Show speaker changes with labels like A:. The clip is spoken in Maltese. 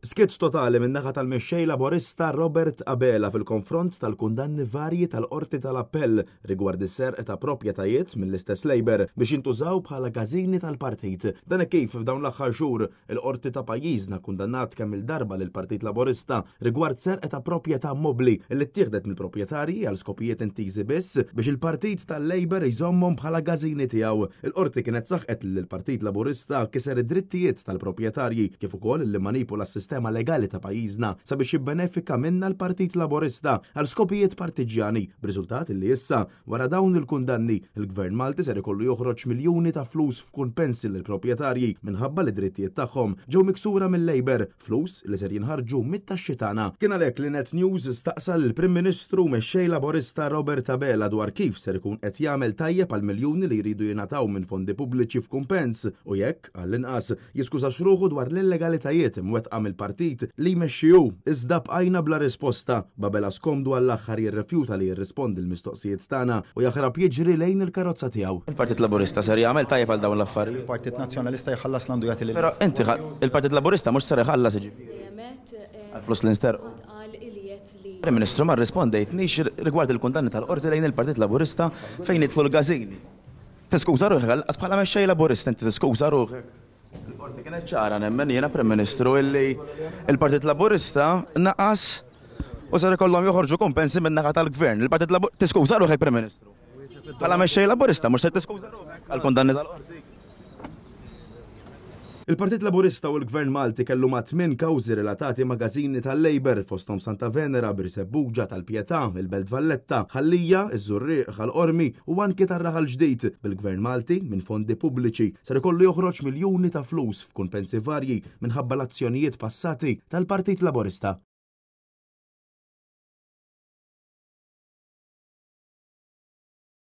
A: Skizz totali min-naħa tal-mexxej Laburista Robert Abela fil-konfront tal-kundanni varji tal-Qorti tal-Appell rigward is-serq ta' proprjetajiet mill-istess Labour biex jintużaw bħala gażini tal-partit. Dan kif f'dawn l-aħħar xhur il-Qorti ta' pajjiżna kundannat kemm il-darba lil Partit Laburista rigward serq ta' proprjetà mobbli li ttieħdet mill-proprjetarji għal skopijiet intiżi biss biex il-Partit tal-Labour jżommhom bħala gażini tiegħu. Il-Qorti kienet saħqet li l-Partit Laburista kiser id-drittijiet tal-proprjetarji kif ukoll li manipula s-sistema legali ta' pajjiżna sabiex jibbenefika minna l-Partit Laburista għal skopijiet partiġjani, b'riżultat li issa wara dawn il-kundanni il-Gvern Malti ser ikollu joħroġ miljuni ta' flus f'kumpensi lill-proprjetarji minħabba li drittijiet tagħhom ġew miksura mill-Labour, flus li ser jinħarġu mit-taxxi tagħna. Kien għalhekk li Net News staqsal il-Prim Ministru mexxej Laburista Robert Abela dwar kif ser ikun qed jagħmel tajjeb għal miljuni li jridu jingħataw minn fondi pubbliċi f'kumpens u jekk għall-inqas jiskuża xruħu dwar l-illegalitajiet imwettqa mill-partit li jmexxiju. Iżda bqajna bla risposta. Abela skomdu għall-aħħar jirrefjuta li jirrispondi l-mistoqsijiet tagħna u jaħrab jiġri lejn il-karozza tiegħu.
B: Il-Partit Laburista ser jagħmel tajjeb għal dawn l-affarijiet.
C: Il-Partit Nazzjonalista jħallas l-għandu jagħti lil.
B: Però inti il-Partit Laburista mhux ser iħallas għall-flus li nsterqu. Prim Ministru ma rrispondejtniex rigward il-kundanni tal-qorti lejn il-Partit Laburista fejn jitlu l-gażini. Tiskuża ruħek bħala mexxej Laburista inti tiskuża ruħek. Il-qorti kienet ċara nemmen jiena Prim Ministru illi il-Partit Laburista naqas u ser ikollhom joħorġu kompensi min-naħa tal-Gvern. Il-Partit Laburista tiskuża ruħek Prim Ministru. Bħala mexxej Laburista mhux se tiskuża ruħek għall-kundanni tal-qorti.
A: Il-Partit Laburista u l-Gvern Malti kellu ma' 8 kawżi relatati ma' gażini tal-Labour fosthom Santa Venera, Birsebbuġa tal-Pjetà, il-Belt Valletta, Ħallija, iż-Żurrieq, Ħall-Qormi u anke tar-Raħal Ġdid. Bil-Gvern Malti minn fondi pubbliċi ser ikollu joħroġ miljuni ta' flus f'kumpensi varji minħabba l-azzjonijiet passati tal-Partit Laburista.